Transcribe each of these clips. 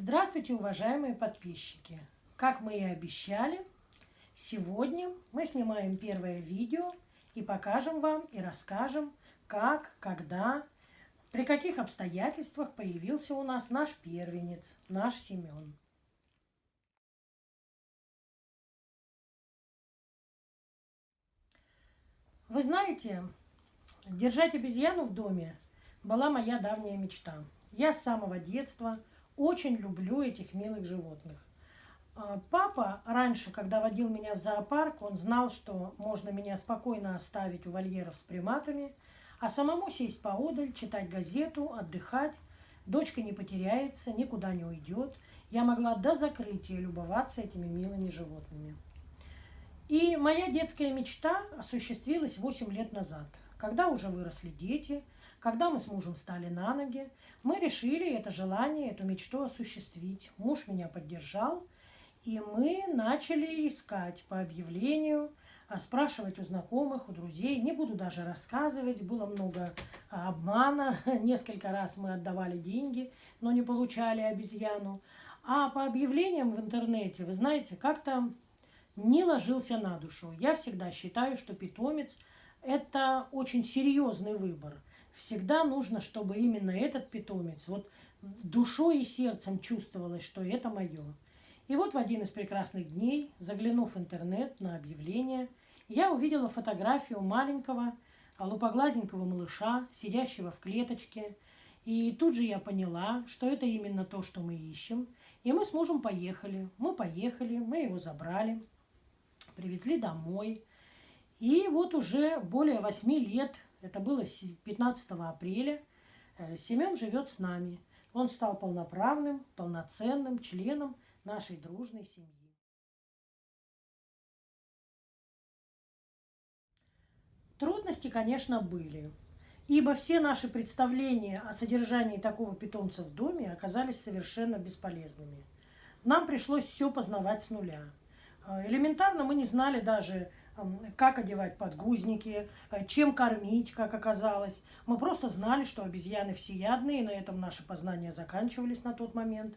Здравствуйте, уважаемые подписчики! Как мы и обещали, сегодня мы снимаем первое видео и покажем вам и расскажем, как, когда, при каких обстоятельствах появился у нас наш первенец, наш Семен. Вы знаете, держать обезьяну в доме была моя давняя мечта. Я с самого детства очень люблю этих милых животных. Папа раньше, когда водил меня в зоопарк, он знал, что можно меня спокойно оставить у вольеров с приматами, а самому сесть поодаль, читать газету, отдыхать. Дочка не потеряется, никуда не уйдет. Я могла до закрытия любоваться этими милыми животными. И моя детская мечта осуществилась 8 лет назад, когда уже выросли дети, когда мы с мужем встали на ноги. Мы решили это желание, эту мечту осуществить. Муж меня поддержал. И мы начали искать по объявлению, спрашивать у знакомых, у друзей. Не буду даже рассказывать, было много обмана. Несколько раз мы отдавали деньги, но не получали обезьяну. А по объявлениям в интернете, вы знаете, как-то не ложился на душу. Я всегда считаю, что питомец – это очень серьезный выбор. Всегда нужно, чтобы именно этот питомец вот душой и сердцем чувствовалось, что это мое. И вот в один из прекрасных дней, заглянув в интернет на объявление, я увидела фотографию маленького лупоглазенького малыша, сидящего в клеточке. И тут же я поняла, что это именно то, что мы ищем. И мы с мужем поехали. Мы его забрали, привезли домой. И вот уже более 8 лет, это было 15 апреля, Семен живет с нами. Он стал полноправным, полноценным членом нашей дружной семьи. Трудности, конечно, были, ибо все наши представления о содержании такого питомца в доме оказались совершенно бесполезными. Нам пришлось все познавать с нуля. Элементарно мы не знали даже, как одевать подгузники, чем кормить, как оказалось. Мы просто знали, что обезьяны всеядные, и на этом наши познания заканчивались на тот момент.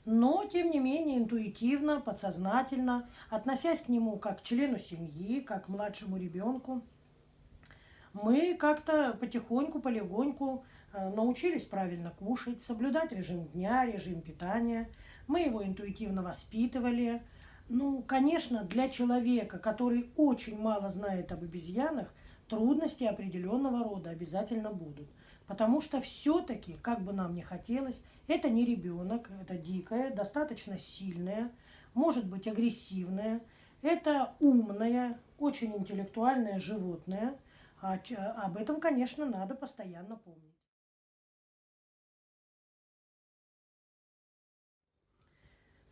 Но, тем не менее, интуитивно, подсознательно, относясь к нему как к члену семьи, как к младшему ребенку, мы как-то потихоньку, полегоньку научились правильно кушать, соблюдать режим дня, режим питания. Мы его интуитивно воспитывали. Ну, конечно, для человека, который очень мало знает об обезьянах, трудности определенного рода обязательно будут. Потому что все-таки, как бы нам ни хотелось, это не ребенок, это дикая, достаточно сильная, может быть агрессивная, это умное, очень интеллектуальное животное. Об этом, конечно, надо постоянно помнить.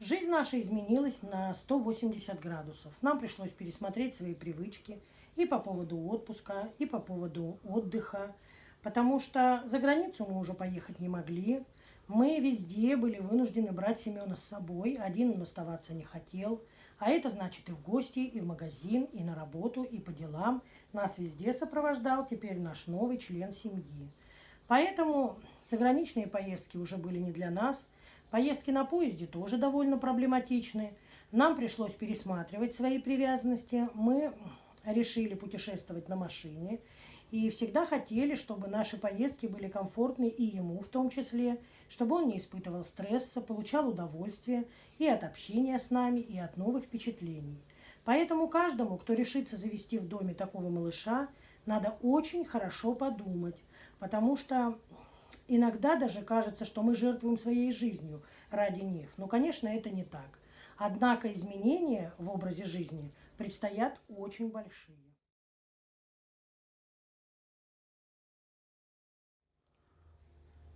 Жизнь наша изменилась на 180 градусов. Нам пришлось пересмотреть свои привычки и по поводу отпуска, и по поводу отдыха, потому что за границу мы уже поехать не могли. Мы везде были вынуждены брать Семена с собой, один он оставаться не хотел. А это значит и в гости, и в магазин, и на работу, и по делам. Нас везде сопровождал теперь наш новый член семьи. Поэтому заграничные поездки уже были не для нас. Поездки на поезде тоже довольно проблематичны. Нам пришлось пересматривать свои привязанности. Мы решили путешествовать на машине. И всегда хотели, чтобы наши поездки были комфортны и ему в том числе, чтобы он не испытывал стресса, получал удовольствие и от общения с нами, и от новых впечатлений. Поэтому каждому, кто решится завести в доме такого малыша, надо очень хорошо подумать, потому что иногда даже кажется, что мы жертвуем своей жизнью ради них. Но, конечно, это не так. Однако изменения в образе жизни предстоят очень большие.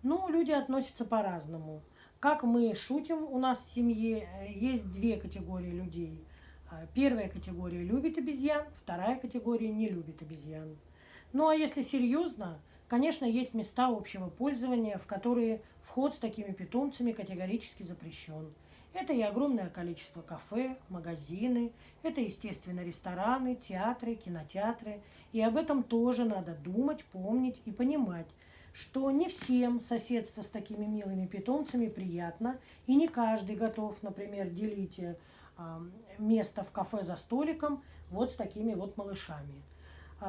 Ну, люди относятся по-разному. Как мы шутим у нас в семье, есть две категории людей. Первая категория любит обезьян, вторая категория не любит обезьян. Ну а если серьезно, конечно, есть места общего пользования, в которые вход с такими питомцами категорически запрещен. Это и огромное количество кафе, магазины, это, естественно, рестораны, театры, кинотеатры. И об этом тоже надо думать, помнить и понимать, что не всем соседство с такими милыми питомцами приятно, и не каждый готов, например, делить место в кафе за столиком вот с такими вот малышами.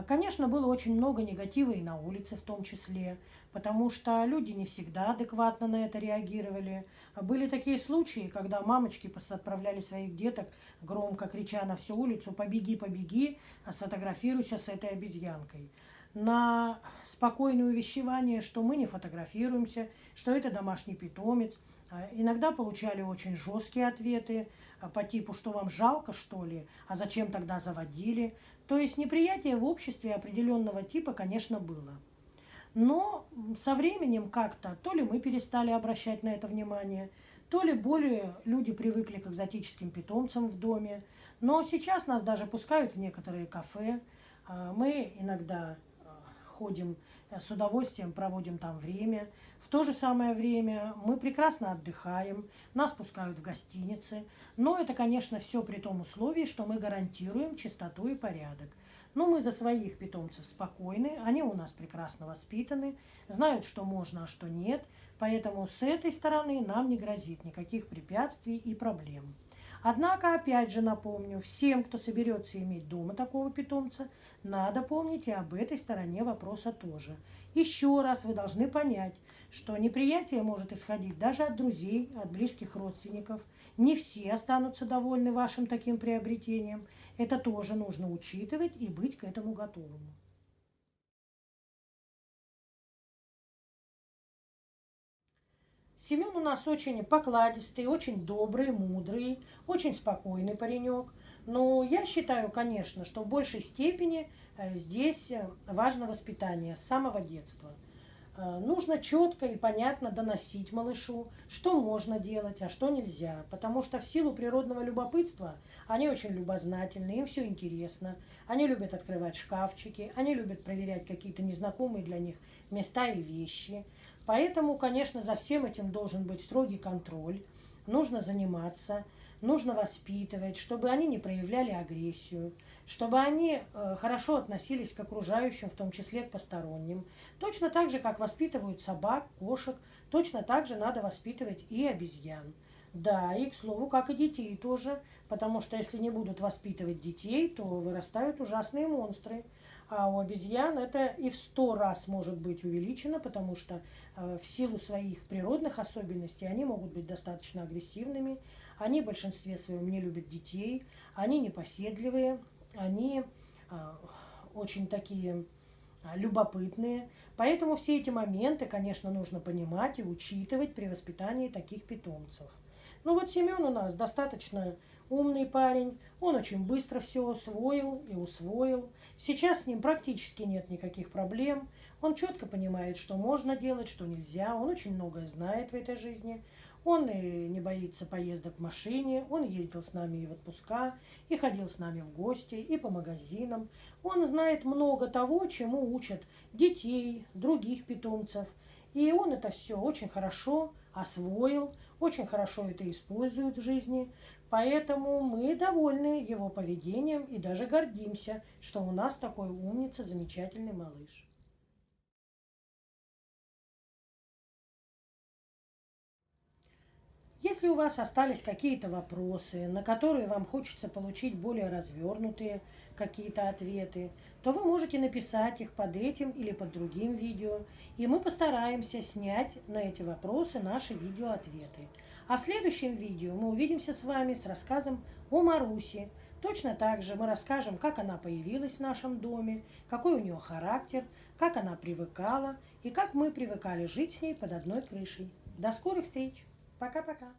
Конечно, было очень много негатива и на улице в том числе, потому что люди не всегда адекватно на это реагировали. Были такие случаи, когда мамочки отправляли своих деток, громко крича на всю улицу: «Побеги, побеги, сфотографируйся с этой обезьянкой». На спокойное увещевание, что мы не фотографируемся, что это домашний питомец. Иногда получали очень жесткие ответы по типу: что вам жалко, что ли, а зачем тогда заводили. То есть неприятие в обществе определенного типа, конечно, было. Но со временем как-то то ли мы перестали обращать на это внимание, то ли более люди привыкли к экзотическим питомцам в доме. Но сейчас нас даже пускают в некоторые кафе. Мы иногда ходим, с удовольствием проводим там время. В то же самое время мы прекрасно отдыхаем, нас пускают в гостиницы. Но это, конечно, все при том условии, что мы гарантируем чистоту и порядок. Но мы за своих питомцев спокойны, они у нас прекрасно воспитаны, знают, что можно, а что нет. Поэтому с этой стороны нам не грозит никаких препятствий и проблем. Однако, опять же напомню, всем, кто соберется иметь дома такого питомца, надо помнить и об этой стороне вопроса тоже. Еще раз вы должны понять, что неприятие может исходить даже от друзей, от близких родственников. Не все останутся довольны вашим таким приобретением. Это тоже нужно учитывать и быть к этому готовым. Семен у нас очень покладистый, очень добрый, мудрый, очень спокойный паренек. Но я считаю, конечно, что в большей степени здесь важно воспитание с самого детства. Нужно четко и понятно доносить малышу, что можно делать, а что нельзя. Потому что в силу природного любопытства они очень любознательны, им все интересно. Они любят открывать шкафчики, они любят проверять какие-то незнакомые для них места и вещи. Поэтому, конечно, за всем этим должен быть строгий контроль. Нужно заниматься, нужно воспитывать, чтобы они не проявляли агрессию, чтобы они хорошо относились к окружающим, в том числе к посторонним. Точно так же, как воспитывают собак, кошек, точно так же надо воспитывать и обезьян. Да, и, к слову, как и детей тоже, потому что если не будут воспитывать детей, то вырастают ужасные монстры. А у обезьян это и в 100 раз может быть увеличено, потому что в силу своих природных особенностей они могут быть достаточно агрессивными. Они в большинстве своем не любят детей, они непоседливые, они очень такие любопытные. Поэтому все эти моменты, конечно, нужно понимать и учитывать при воспитании таких питомцев. Ну вот Семен у нас достаточно умный парень, он очень быстро все освоил и усвоил. Сейчас с ним практически нет никаких проблем. Он четко понимает, что можно делать, что нельзя. Он очень многое знает в этой жизни. Он и не боится поездок в машине, он ездил с нами и в отпуска, и ходил с нами в гости, и по магазинам. Он знает много того, чему учат детей, других питомцев. И он это все очень хорошо освоил, очень хорошо это использует в жизни. Поэтому мы довольны его поведением и даже гордимся, что у нас такой умница, замечательный малыш. Если у вас остались какие-то вопросы, на которые вам хочется получить более развернутые какие-то ответы, то вы можете написать их под этим или под другим видео, и мы постараемся снять на эти вопросы наши видеоответы. А в следующем видео мы увидимся с вами с рассказом о Марусе. Точно так же мы расскажем, как она появилась в нашем доме, какой у нее характер, как она привыкала и как мы привыкали жить с ней под одной крышей. До скорых встреч! Пока-пока!